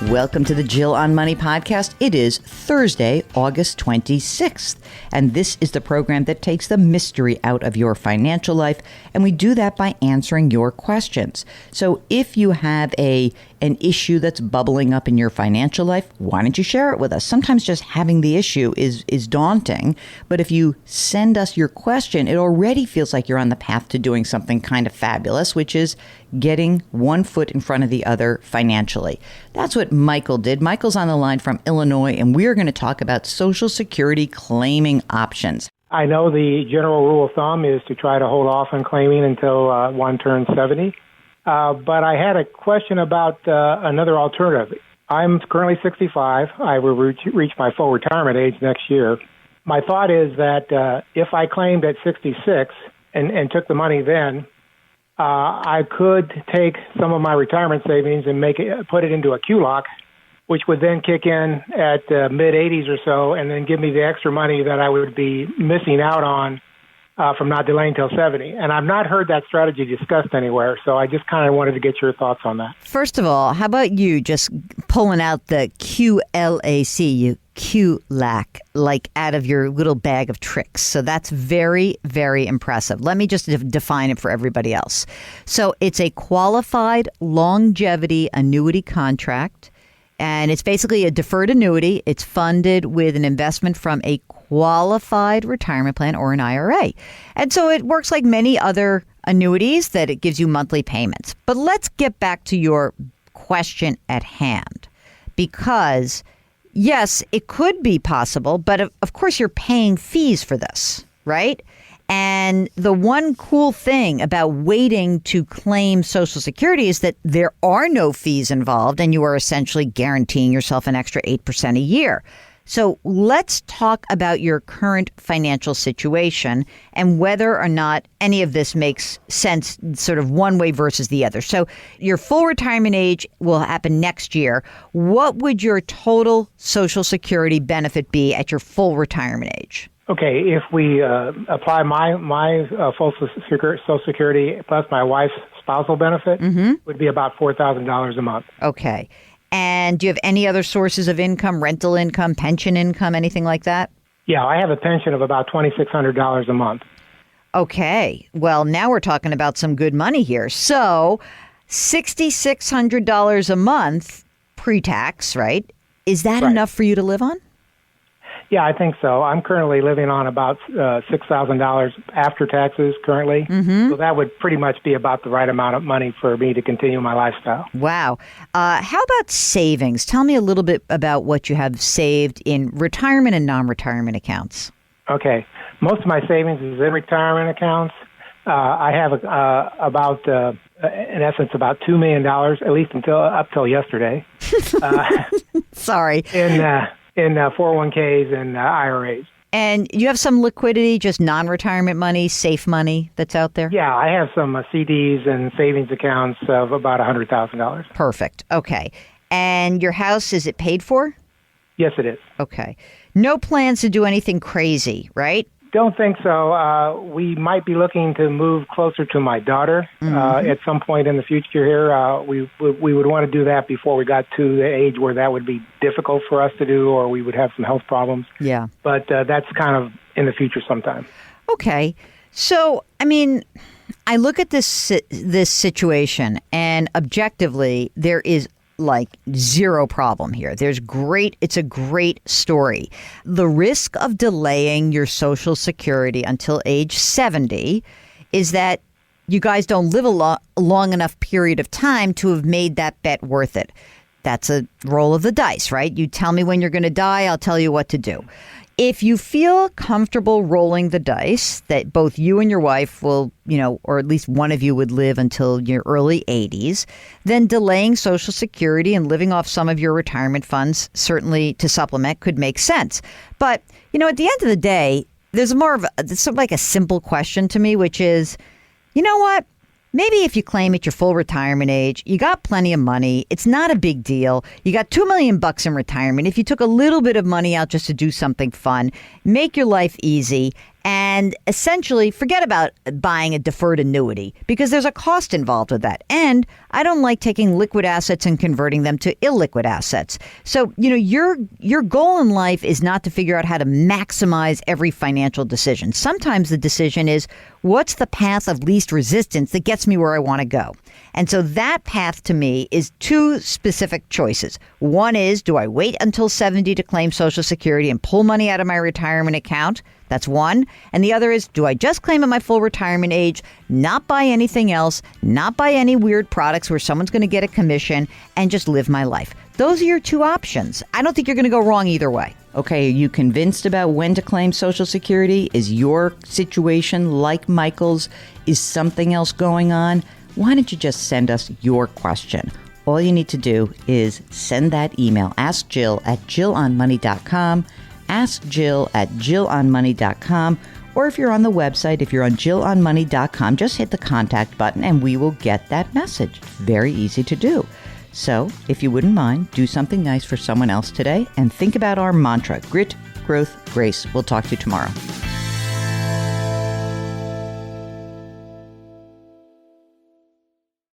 Welcome to the Jill on Money podcast. It is Thursday, August 26th, and this is the program that takes the mystery out of your financial life, and we do that by answering your questions. So if you have an issue that's bubbling up in your financial life, why don't you share it with us? Sometimes just having the issue is daunting, but if you send us your question, it already feels like you're on the path to doing something kind of fabulous, which is getting one foot in front of the other financially. That's what Michael did. Michael's on the line from Illinois, and we're going to talk about Social Security claiming options. I know the general rule of thumb is to try to hold off on claiming until one turns 70. But I had a question about another alternative. I'm currently 65. I will reach my full retirement age next year. My thought is that if I claimed at 66 and took the money then, I could take some of my retirement savings and put it into a QLAC, which would then kick in at mid-80s or so, and then give me the extra money that I would be missing out on from not delaying till 70. And I've not heard that strategy discussed anywhere, so I just kind of wanted to get your thoughts on that. First of all, how about you just pulling out the QLAC, QLAC, like out of your little bag of tricks. So that's very, very impressive. Let me just define it for everybody else. So it's a qualified longevity annuity contract, and it's basically a deferred annuity. It's funded with an investment from a qualified retirement plan or an IRA. And so it works like many other annuities that it gives you monthly payments. But let's get back to your question at hand, because yes, it could be possible, but of course you're paying fees for this, right? And the one cool thing about waiting to claim Social Security is that there are no fees involved, and you are essentially guaranteeing yourself an extra 8% a year. So let's talk about your current financial situation and whether or not any of this makes sense sort of one way versus the other. So your full retirement age will happen next year. What would your total Social Security benefit be at your full retirement age? Okay, if we apply my full Social Security plus my wife's spousal benefit, would be about $4,000 a month. Okay. And do you have any other sources of income, rental income, pension income, anything like that? Yeah, I have a pension of about $2,600 a month. Okay. Well, now we're talking about some good money here. So $6,600 a month pre-tax, right? Is that enough for you to live on? Yeah, I think so. I'm currently living on about $6,000 after taxes currently. So that would pretty much be about the right amount of money for me to continue my lifestyle. Wow. How about savings? Tell me a little bit about what you have saved in retirement and non-retirement accounts. Okay. Most of my savings is in retirement accounts. I have about, in essence, about $2 million, at least up till yesterday. Sorry. In 401ks and IRAs. And you have some liquidity, just non-retirement money, safe money that's out there? Yeah, I have some CDs and savings accounts of about $100,000. Perfect. Okay. And your house, is it paid for? Yes, it is. Okay. No plans to do anything crazy, right? Don't think so. We might be looking to move closer to my daughter at some point in the future here. We would want to do that before we got to the age where that would be difficult for us to do, or we would have some health problems. Yeah. But that's kind of in the future sometime. Okay. So, I mean, I look at this situation, and objectively, there is like zero problem here. It's a great story. The risk of delaying your Social Security until age 70 is that you guys don't live a long enough period of time to have made that bet worth it. That's a roll of the dice, right? You tell me when you're going to die, I'll tell you what to do. If you feel comfortable rolling the dice that both you and your wife will, or at least one of you would live until your early 80s, then delaying Social Security and living off some of your retirement funds, certainly to supplement, could make sense. But, at the end of the day, there's it's like a simple question to me, which is, you know what? Maybe if you claim at your full retirement age, you got plenty of money. It's not a big deal. You got $2 million in retirement. If you took a little bit of money out just to do something fun, make your life easy, And essentially, forget about buying a deferred annuity because there's a cost involved with that. And I don't like taking liquid assets and converting them to illiquid assets. So, your goal in life is not to figure out how to maximize every financial decision. Sometimes the decision is, what's the path of least resistance that gets me where I want to go? And so that path to me is two specific choices. One is, do I wait until 70 to claim Social Security and pull money out of my retirement account? That's one. And the other is, do I just claim at my full retirement age, not buy anything else, not buy any weird products where someone's going to get a commission, and just live my life? Those are your two options. I don't think you're going to go wrong either way. Okay, are you convinced about when to claim Social Security? Is your situation like Michael's? Is something else going on? Why don't you just send us your question? All you need to do is send that email. Ask Jill at JillOnMoney.com. Ask Jill at JillOnMoney.com. Or if you're on the website, if you're on JillOnMoney.com, just hit the contact button and we will get that message. Very easy to do. So if you wouldn't mind, do something nice for someone else today and think about our mantra, grit, growth, grace. We'll talk to you tomorrow.